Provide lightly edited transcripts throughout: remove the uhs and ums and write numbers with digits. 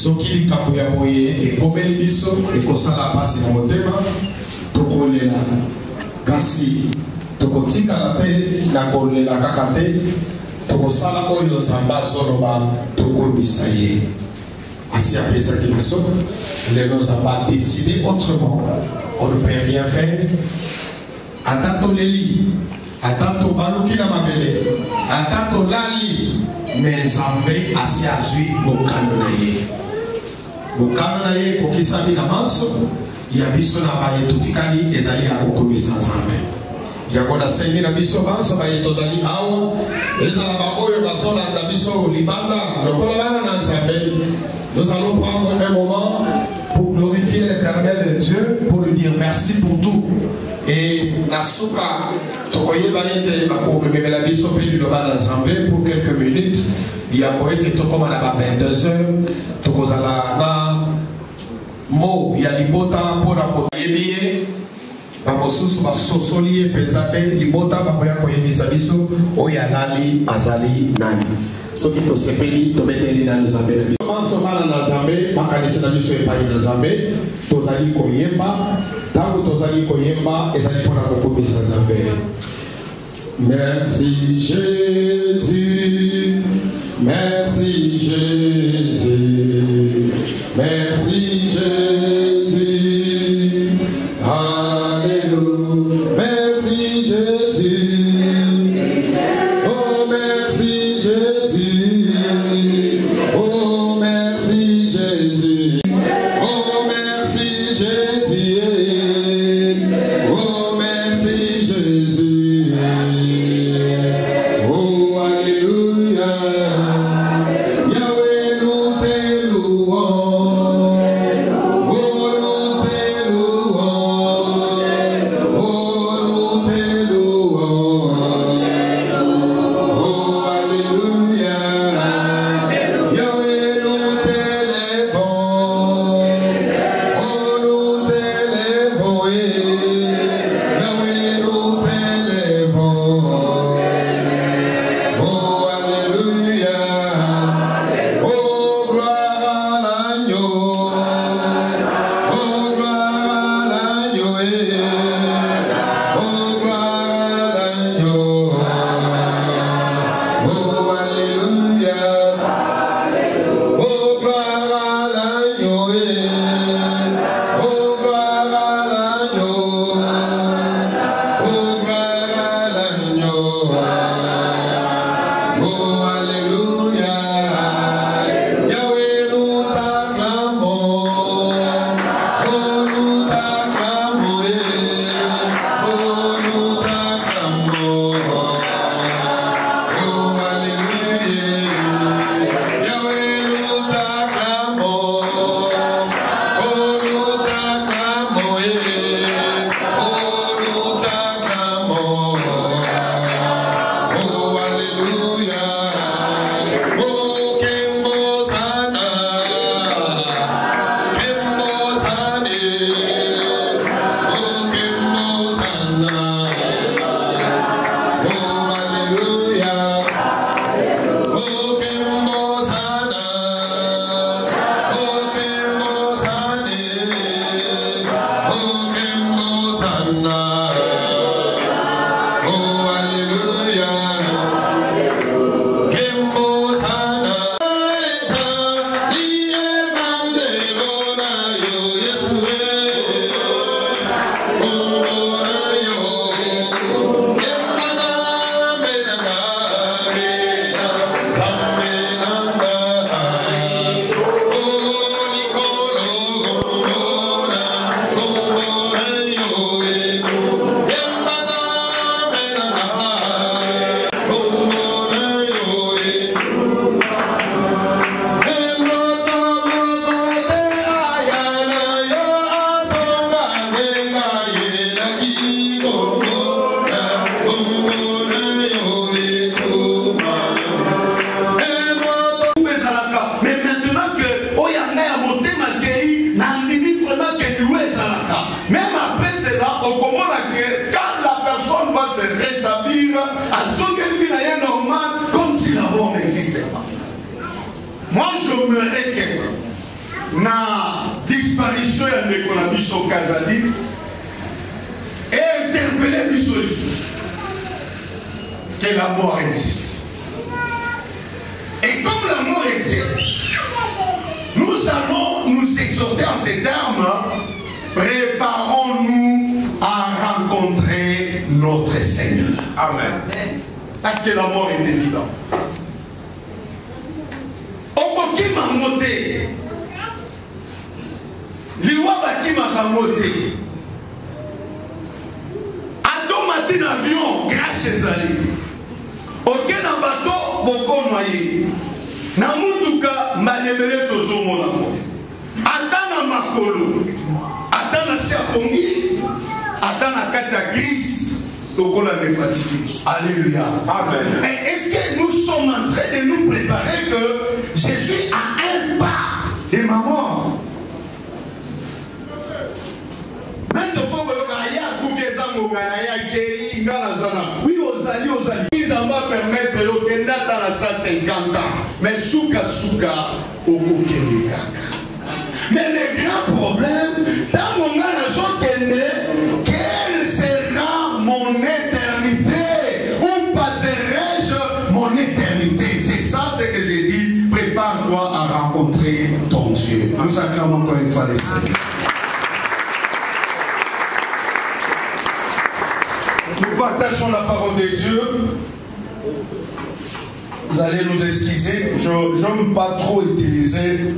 soki likambo ya boye ekomeli biso ekosala pasi na motema tokolela kasi tokotikala mpe na kolela kaka te tokosala oyo nzambe azoloba tokomisa ye asi apesaki biso lelo nzambe a décidé autrement. On ne peut rien faire. Ata toleli ata tobaluki na mabele ata tolali mais nzambe asi azwi mokano na ye kokisami na manso ya biso na baye totikali ezali ya kokomisa nzambe yango nasengi na biso banso baye tozali awa ezala baoyo bazolanda biso libanda lokola bana na nzambe. Nous allons prendre un moment pour glorifier l'Éternel de Dieu, pour lui dire merci pour tout. Et Nasuka, Tokoye Bayete, Bako, Memela Biso, Pédu Loba d'Assemblée, pour quelques minutes. Il y a poète Tokoma là-bas 22h, Tokozala na Mo, il y a Libota, pour la Poyébie, Bamosus, Basosoli, Penzate, Libota, Bakoya Koyebisa Biso, Oyanali, Azali, Nani. Soki to sepeli to meteli na Nzambe. Somala na Nzambe, makanisa na biso epai na Nzambe, tozali koyemba, tango tozali koyemba ezali pona kokomisa Nzambe. Merci Jésus, merci Jésus, merci Jésus, Alléluia, merci Jésus. Moi, je me réclame. na disparition ya ndeko na biso Kazadi et interpeller biso lisusu que la mort existe. Et comme la mort existe, nous allons nous exhorter en ces termes: préparons-nous à rencontrer notre Seigneur. Amen. Parce que la mort est évidente. Okoki mangote, liwa baki makamote, atomati na avion crash ezali, oke na bato boko noye, na mutuka malebele tozomona mo, ata na makolo, ata na si apongi, ata na kati ya grise. Alléluia. Amen. Est-ce que nous sommes en train de nous préparer que Jésus a un pas de ma mort? Oui, osali. Ils en va permettre de dans la 150 ans. Mais souka au mais le grand problème, dans mon quelle sera mon éternité? Où passerai-je mon éternité? C'est ça ce que j'ai dit. Prépare-toi à rencontrer ton Dieu. Nous acclamons encore une fois les Seigneurs. Nous partageons la parole de Dieu. Vous allez nous excuser. Je n'aime pas trop utiliser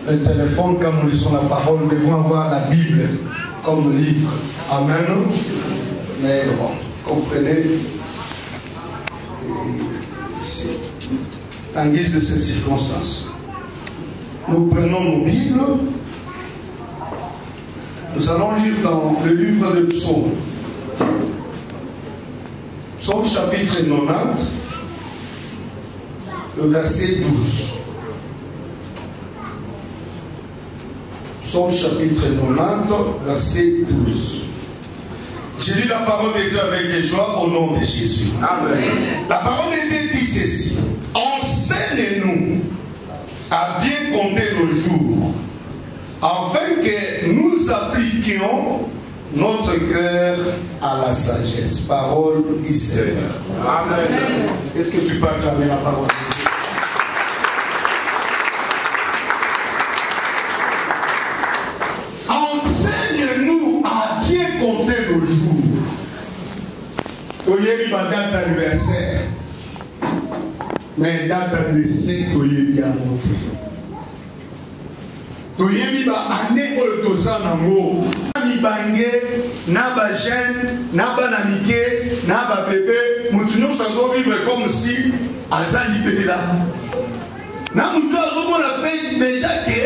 le téléphone quand nous lisons la parole. Nous devons avoir la Bible comme livre. Amen. Mais bon, comprenez. Ici, en guise de cette circonstance, nous prenons nos Bibles. Nous allons lire dans le livre de Psaume. Psaume chapitre 90, le verset 12. Psaume chapitre 90, verset 12. J'ai lu la parole de Dieu avec joie au nom de Jésus. Amen. La parole de Dieu dit ceci: enseigne-nous à bien compter nos jours, afin que nous appliquions notre cœur à la sagesse. Parole du Seigneur. Amen. Est-ce que tu peux acclamer la parole de Dieu? Enseigne-nous à bien compter nos jours. Oyebi ba date anniversaire, mais date de décès oyebi a monté. Oyebi ba année oyo toza nango. Bange, na ba jeune, na ba namike, na ba bébé, mutu nyonso azo vivre comme si aza libéré là. Na mutu azo mona pe déjà que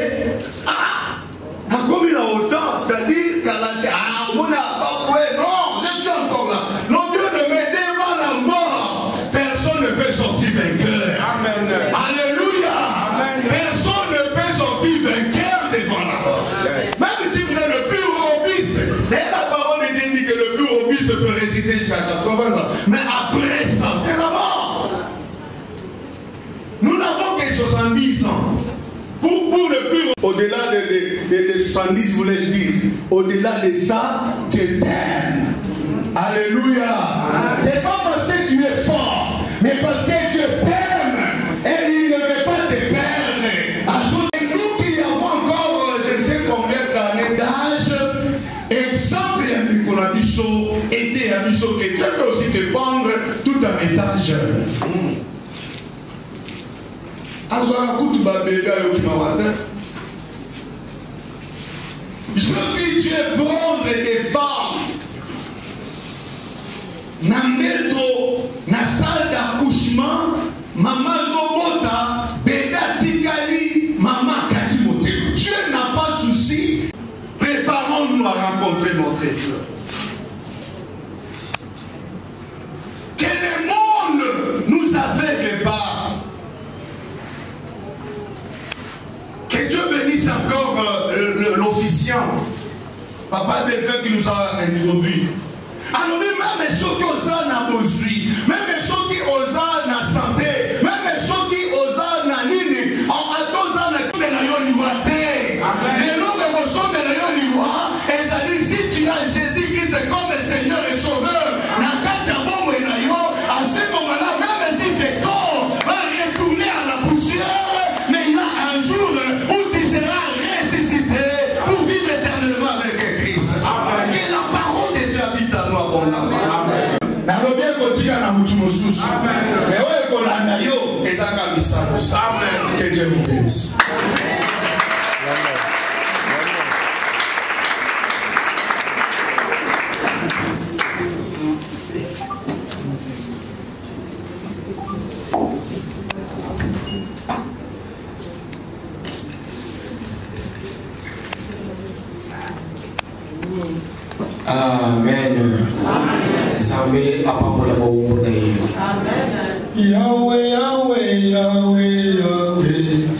comme il a autant, c'est-à-dire qu'à la on n'a pas ouais, non, je suis encore là. Non, Dieu ne me devant la mort, personne ne peut sortir vainqueur. Amen. Alléluia. Amen. Personne ne peut sortir vainqueur devant la mort. Même si vous êtes le plus robuste, et la parole de Dieu dit que le plus robuste peut résister jusqu'à 80 ans. Mais après ça, c'est la mort. Nous n'avons que 70 ans. Pour le plus, au-delà de 70, voulais-je dire, au-delà de ça, tu t'aimes. Alléluia. C'est pas parce que tu es fort, mais parce que tu t'aimes. Et il ne veut pas te perdre. Et nous qui avons encore, je ne sais combien d'années d'âge, exemple, qu'on a dit ça, aider à dit ça, que Dieu peut aussi te prendre tout un étage. Je suis Dieu prendre des femmes. Nameto, na salle d'accouchement, maman Zobota, bébé Tikali, maman Katimote. Dieu n'a pas souci. Préparons-nous à rencontrer notre Dieu. Que le monde nous aveugle pas. Que Dieu bénisse encore l'officiant, Papa Delphin qui nous a introduit. Alors même ceux qui osent na bozui, même ceux qui osent na santé, même ceux qui osent na nini, en adosa na tika na mutu mosusu. Mais oyo kolanda yo ezaka bisano. Amen. Que Dieu vous bénisse. Amen. Sampai apa boleh umur ini. Yahweh, Yahweh, Yahweh, Yahweh.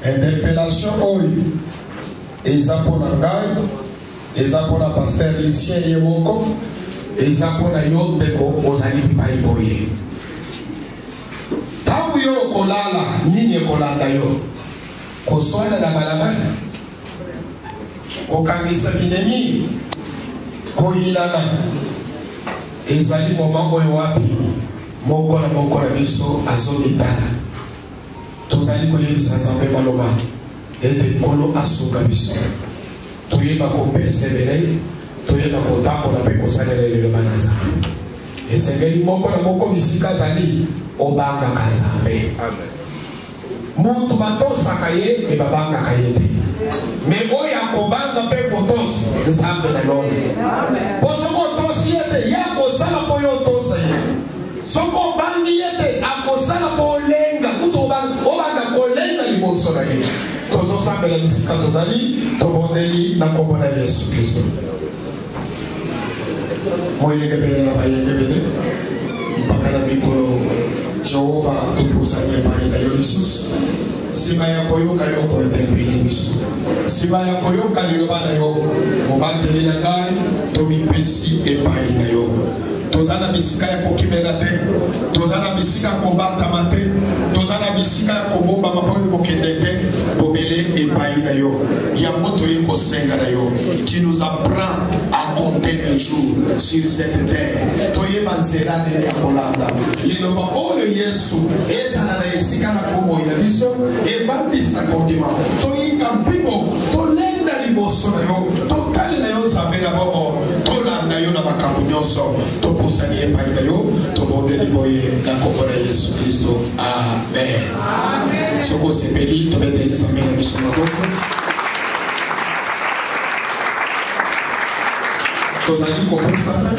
Interpellation oyo eza mpona ngai, eza mpona pasteur Lucien ye moko, eza mpona yo ndeko ozali bipai boye. Ntango yo okolala nini ekolanda yo? Koswana na balabala, kokangisa binemi, koyilana. Ezali moma oyo wapi moko na biso azobetala. Tozali koyebisa Nzambe maloba ete nkolo asunga biso, toyeba kopersevere, toyeba kotambola mpe kosalela liloba na Nzambe. Esengeli moko na moko bisika azali obangaka Nzambe. Mutu batosaka ye e babangaka ye te, me oyo akobanga mpe kotosa Nzambe na lone. Po soko otosi ye te ye akosala mpo yo otosa ye. Soko obangi ye te akosala mpo olenga kutu obanga kolenga liboso na ye. Tozosambela bisika tozali tobondeli na kombo na Yesu Kristo. Moyengebele na bayengebele mpaka na mikolo Jehova tupusanye epai na yo lisusu. Nsima ya koyoka yo kointerpele biso, nsima ya koyoka liloba na yo mobateli na ngai tomipesi epai na yo. Toza na bisika ya kokimela te, toza na bisika ya kobatama te, toza na bisika ya kobombama mpo oyo kokende te, bobele epai na yo. Yango toye kosenga na yo. Tu nous apprends à compter un jour sur cette terre. Toyeba nzela nde ya kolanda. Liloba oyo Yesu ezala na esika na kombo ya biso ebandisa kondima. Toyika mpiko tolenda liboso na yo, totali na yo Nzambe na bongo, tolanda yo na makambo nyonso. Topusani epai na yo, tobondeli boye na kombo na Yesu Kristo. Amen. Amen. Soko sepeli tobeteli Nzambe na biso maboko. Tozali kopusana.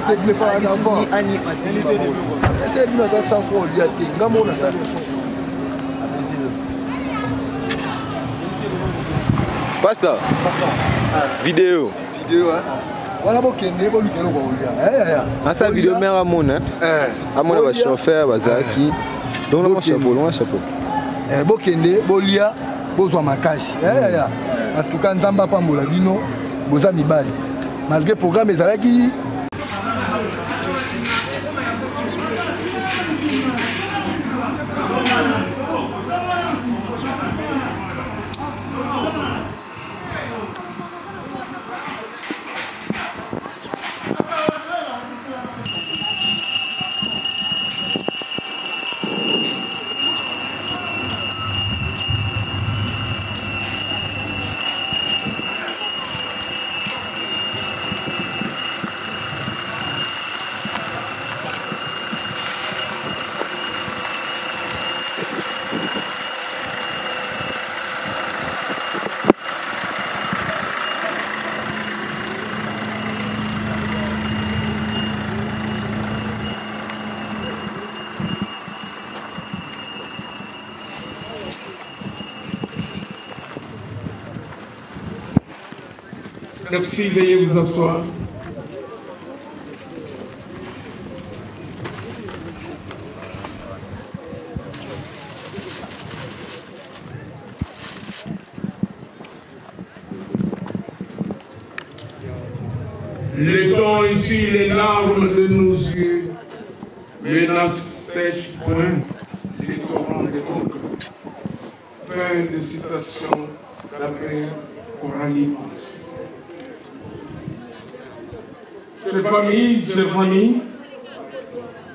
C'est bleu par en avant. C'est bleu dans 100 euros. Il y a des gamons dans ça. Pasteur. Vidéo. Vidéo, hein. Voilà pour qu'il n'y ait pas de vidéo. Ah, ça vidéo, mais à mon, hein. À mon, va chauffeur, va zaki. Donc, on chapeau, on chapeau. Bokende, Bolia, Bozwa Makashi. En tout cas, Nzamba Pambola, Bino, Boza Mibali. Malgré le programme, les Alaki. Merci, veuillez vous asseoir. Le temps essuie les larmes de nos yeux, mais n'assèche point les torrents de nos cœurs. Fin de citation d'après Oralimos. Chers familles, chers amis,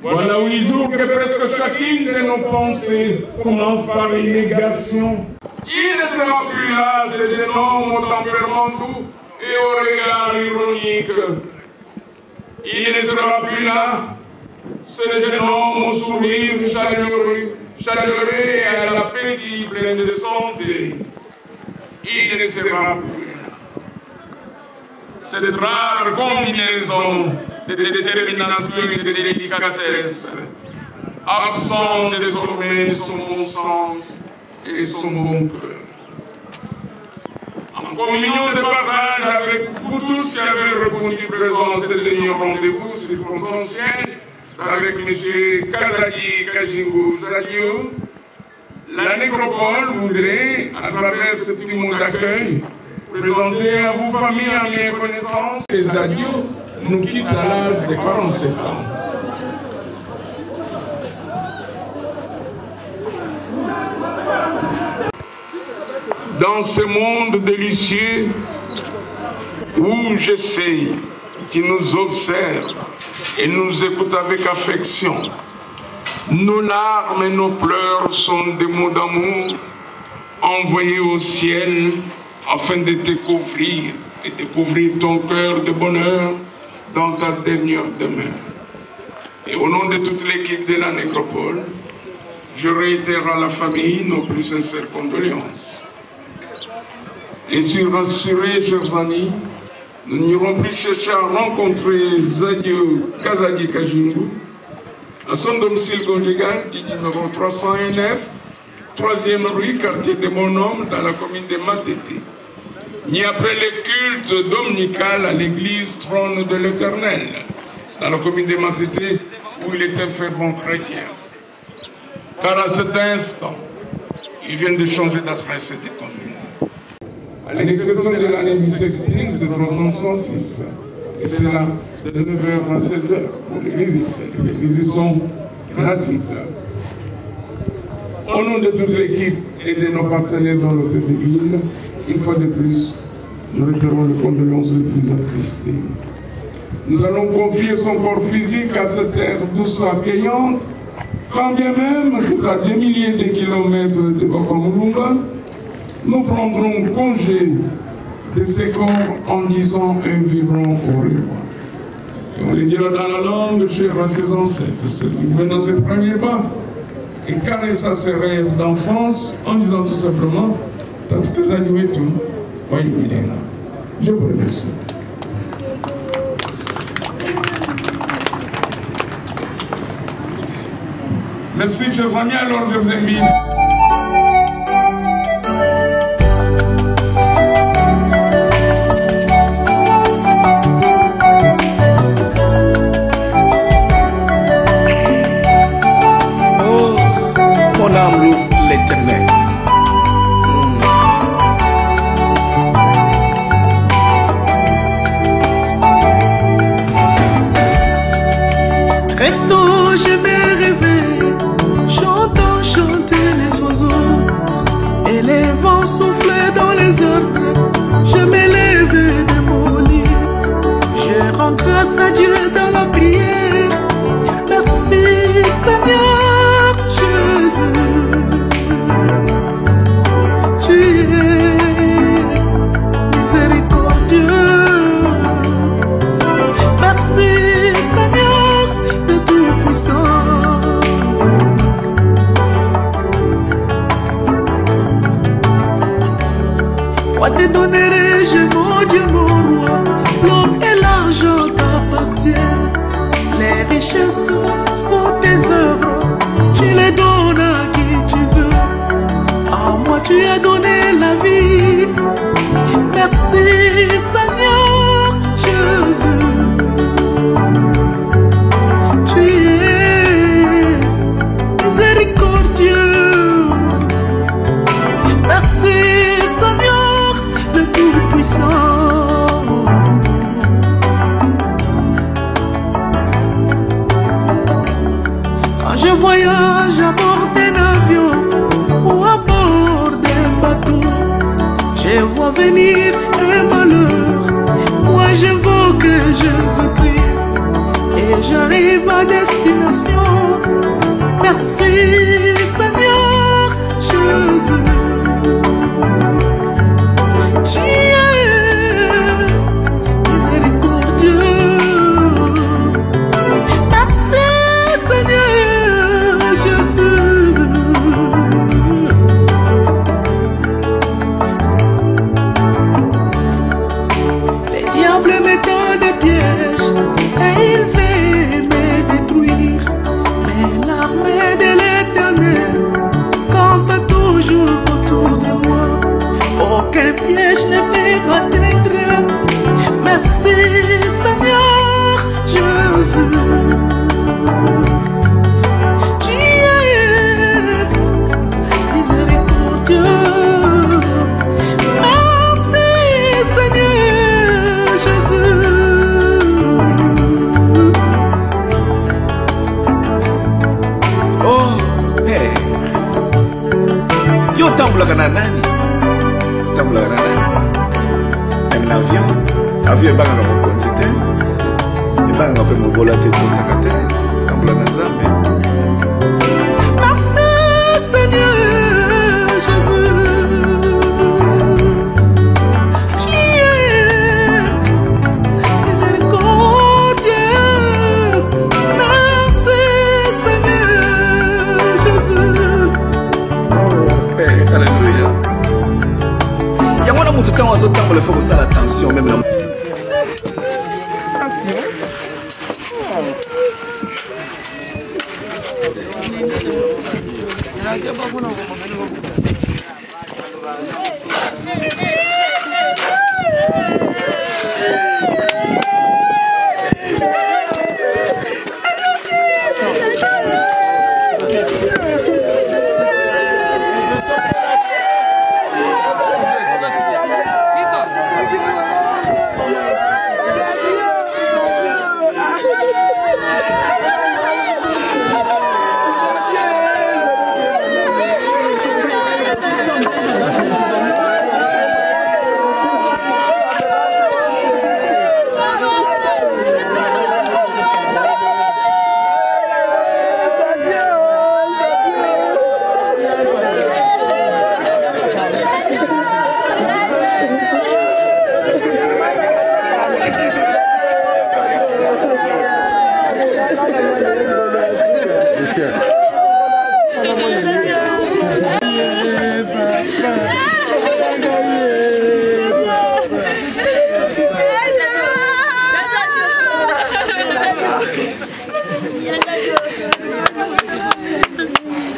voilà 8 jours que presque chacune de nos pensées commence par une négation. Il ne sera plus là, ce jeune homme au tempérament doux et au regard ironique. Il ne sera plus là, ce jeune homme au sourire chaleureux et à l'appétit plein de santé. Il ne sera plus là. Cette rare combinaison de détermination et de délicatesse, absent désormais son bon sens et son bon cœur. En communion de partage avec vous tous qui avez répondu présent à ce dernier rendez-vous circonstanciel avec M. Kazadi Kajingo Zadio, la nécropole voudrait, à travers ce petit mot d'accueil, présenter à vous, famille, amis et connaissances, les Zadio nous quittent à l'âge de 47 ans. Dans ce monde délicieux où je sais qui nous observe et nous écoute avec affection, nos larmes et nos pleurs sont des mots d'amour envoyés au ciel afin de découvrir et découvrir ton cœur de bonheur dans ta dernière demeure. Et au nom de toute l'équipe de la nécropole, je réitère à la famille nos plus sincères condoléances. Ainsi rassurés, chers amis, nous n'irons plus chercher à rencontrer Zadio Kazadi Kajingu à son domicile conjugal du numéro 309, 3e rue, quartier de Bonhomme, dans la commune de Matete, ni après le culte dominical à l'église Trône de l'Éternel, dans la commune de Matete, où il était fervent chrétien. Car à cet instant, il vient de changer d'adresse de commune. À l'exception de l'année bissextile, c'est 366. Et c'est là, de 9h à 16h pour les visites. Les visites sont gratuites. Au nom de toute l'équipe et de nos partenaires dans l'hôtel de ville, une fois de plus, nous retirons les condoléances les plus attristées. Nous allons confier son corps physique à cette terre douce accueillante, quand bien même, c'est à des milliers de kilomètres de Bakamulunga, nous prendrons congé de ces corps en disant un vibrant au revoir. Et on le dira dans la langue chère à ses ancêtres, celui dans ses premiers pas, et caressa ses rêves d'enfance en disant tout simplement, Tatu Kazadi wetu, wa Yubilena. Je vous remercie. Merci, chers amis. Alors, je vous invite. Oh, mon âme loue l'Éternel. Très tôt, je vais rêver, chantant, chanter les oiseaux, et les vents souffler dans les arbres. Je m'élève de mon lit, je rends grâce à Dieu dans la prière. Merci Seigneur Jésus, tu es miséricordieux. Merci Seigneur de Tout-Puissant. Moi te donnerai-je, mon Dieu, mon roi, l'homme et l'argent t'appartiennent. Les richesses sont tes œuvres, tu les donnes à qui tu veux. À moi tu as donné la vie. Merci Seigneur Jésus. Tu es miséricordieux. Merci Seigneur le Tout-Puissant. Quand je voyage à bord d'un avion ou à bord d'un bateau, je vois venir un malheur. Moi j'invoque Jésus-Christ et j'arrive à destination. Merci Seigneur Jésus. Tu es miséricordieux. Merci Seigneur Jésus. Les diables mettent des pièges et ils veulent me détruire, mais l'armée de l'Éternel campe toujours autour de moi. Aucun piège ne peut m'atteindre. Merci Seigneur Jésus. Tu es miséricordieux. Merci Seigneur Jésus. Oh, hey. Yo tambulaga na nani? Tambulaga na nani? Même l'avion, avion ebanga mokonzi te, ebanga mpe mobola te tosaka te, tambulaga nzambe. Merci Seigneur Jésus. Tu es miséricordieux. Merci Seigneur Jésus. Oh, Père, alléluia. Yango na mutu ntango azotambola faut kosala attention même na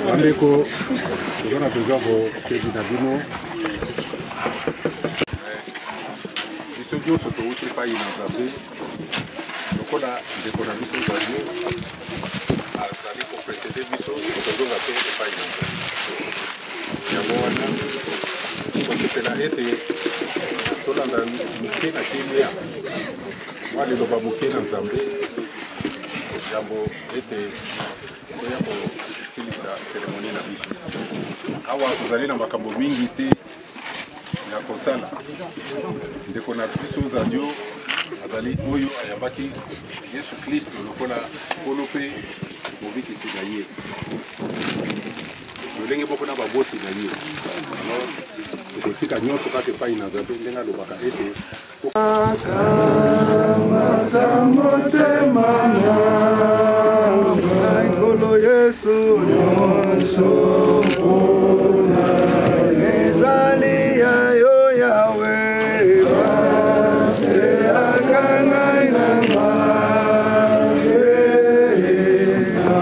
Bandeko, nous avons besoin de Kevin. Biso nyonso touti epai na Nzambe lokola ndeko na biso Nzambe azali koprecede biso tozonga mpe epai na Nzambe. Yango wana tosepela ete tolanda moke na kimia wana liloba moke na Nzambe yambo ete toya kosilisa seremoni na biso. Awa tozali na makambo mingi te ya kosala. Ndeko na biso Zadio azali oyo ayambaki Yesu Kristo lokola kolo mpe mobikisi na ye. Lolenge boko na baboti na ye. Kotika nyonso kaka epai na Nzambe ndenge alobaka ete Ngolo Yesu nyonso mpona ezali yayo yawe batelaka ngai na mabe na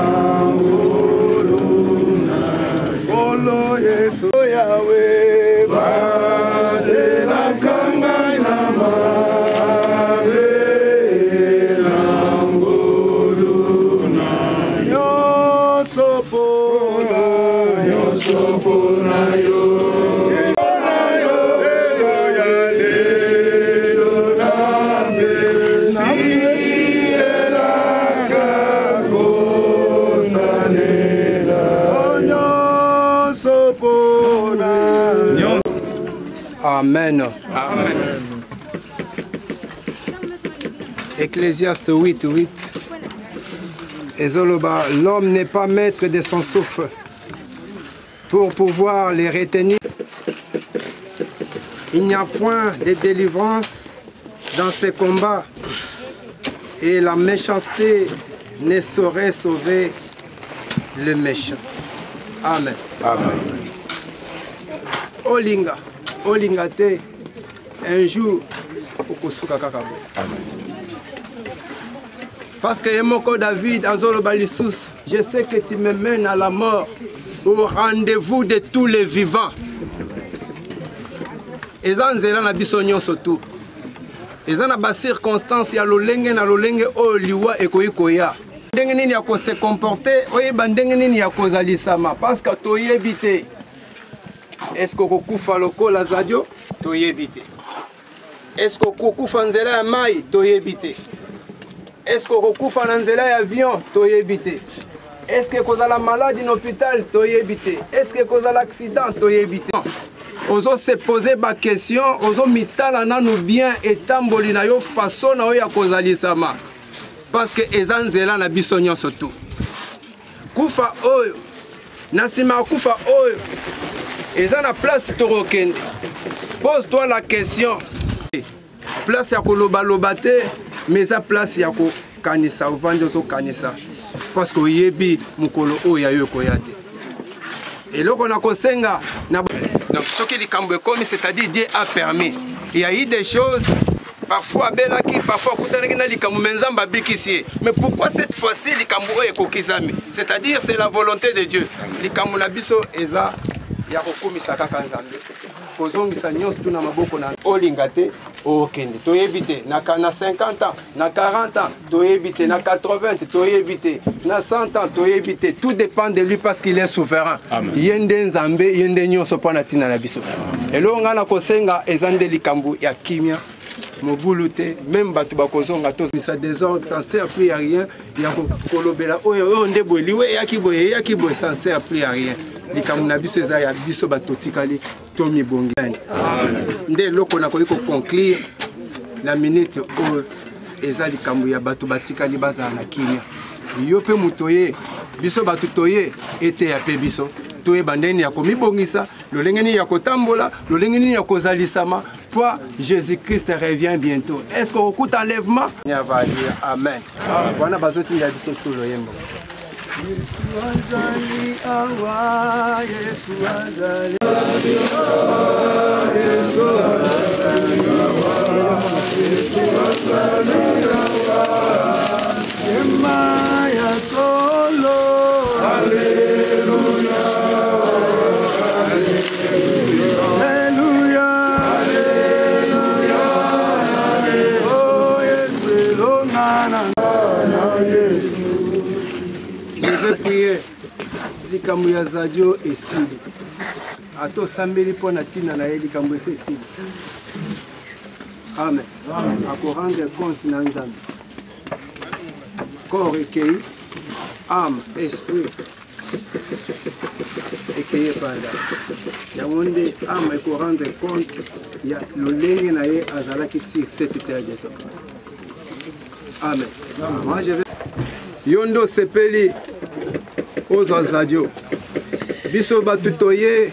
ngolo Yesu yawe batelaka ngai na mabe na ngolo nyonso mpona yo Amen. Amen. Ecclésiaste 8:8. Ezoloba, l'homme n'est pas maître de son souffle pour pouvoir les retenir. Il n'y a point de délivrance dans ces combats et la méchanceté ne saurait sauver le méchant. Amen. Amen. Olinga. Olingate, un jour, Okosuka Kakabo. Parce que Yemoko David, Azolo Balissus, je sais que tu me mènes à la mort, au rendez-vous de tous les vivants. Ezan Zela na bisonyo surtout. Ezan na ba circonstance ya lolenge na lolenge o liwa ekoikoya. Ndenge nini ya ko se comporter, oyeba ndenge nini ya ko zalisama parce que toyebite. Est-ce que kokufa lokola Zadio toyebite? Est-ce que kokufa nzela ya mai toyebite? Est-ce que kokufa na nzela ya avion toyebite? Est-ce que kozala malade en hôpital toyebite? Est-ce que kozala accident toyebite? Ozo se poser ba question, ozo mitala nanu bien etamboli na yo façon na yo ya kozalisama. Parce que ezanzela na biso nyonso tu. Kufa oyo na sima kufa oyo eza na place torokende. Pose-toi la question. Place ya koloba loba te, mais eza place ya ko kanisa ovandi ozo kanisa. Parce que oyebi mukolo oyo yo koya te. Et là, on a kosenga na donc ce qui likambo comme c'est-à-dire Dieu a permis. Il y a eu des choses parfois belaki, parfois kutanaki na likambo menzamba bikisi. Mais pourquoi cette fois-ci likambo e kokizami? C'est-à-dire c'est la volonté de Dieu. Likambo na biso eza ya kokomisa kaka nzambe. Kozongisa nyonso tuna maboko na olingate okende. Toyebite na 50 ans, na 40 ans, toyebite na 80, toyebite na 100 ans, toyebite. Tout dépend de lui parce qu'il est souverain. Yende nzambe, yende nyonso pona tina na biso. Elo ngana kosenga ezande likambo ya kimia. Mobulute, même batu bakozonga to ça désordre, ça sert plus à rien. Ya kolobela oyo ndebo liwe yakiboye ça sert plus à rien. Likambo na biso eza ya biso batotikali tomi bongani. Nde loko na koliko conclure la minute o eza likambo ya bato batikali bata na kimia. Yo pe mutoye biso batu toye ete ya pe biso. Toye bandeni ya komibongisa, lolengeni ya kotambola, lolengeni ya kozalisama. Toi, Jésus-Christ revient bientôt. Est-ce qu'on écoute enlèvement? Amen. Voilà, bazoti ya biso sur le yembo. Yesu Je vais prier. Likambo ya Zadio esili. Ato sambeli po na tina na ye likambo esili. Amen. Ako rendre compte na Nzambe. Corps écueilli, âme, esprit écueilli par là. Yamonde âme eko rendre compte ya lolenge na ye azalaki sur cette terre de soi. Amen. Moi je vais Yondo sepeli ozo Zadio. Biso batu toye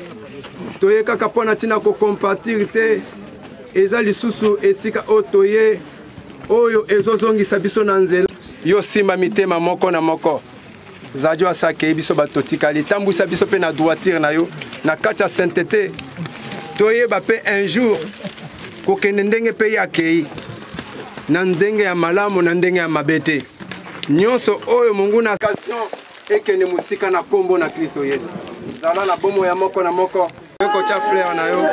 kaka pona tina ko compatir te eza lisusu esika otoye oyo ezozongisa biso na nzela yo simba mitema moko na moko. Zadio asake biso bato tikali tambwisa biso pe na droiture na yo na kati ya sainteté toyeba pe un jour kokende ndenge pe yakei na ndenge ya malamu na ndenge ya mabete nyonso oyo mungu na occasion ekende musika na kombo na Kristo Yesu. Zala na bomo ya moko na moko eko cha fleur na yo.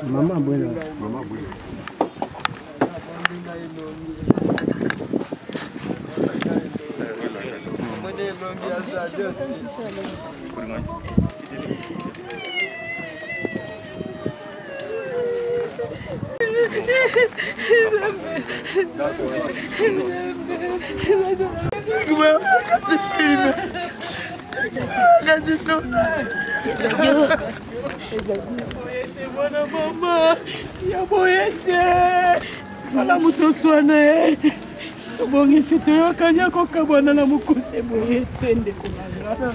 Mama buena. Mama buena. Mwana mama ya boyete wala muto swane bongisi toyokanya kokabwana na mukuse boyete ndeko nanga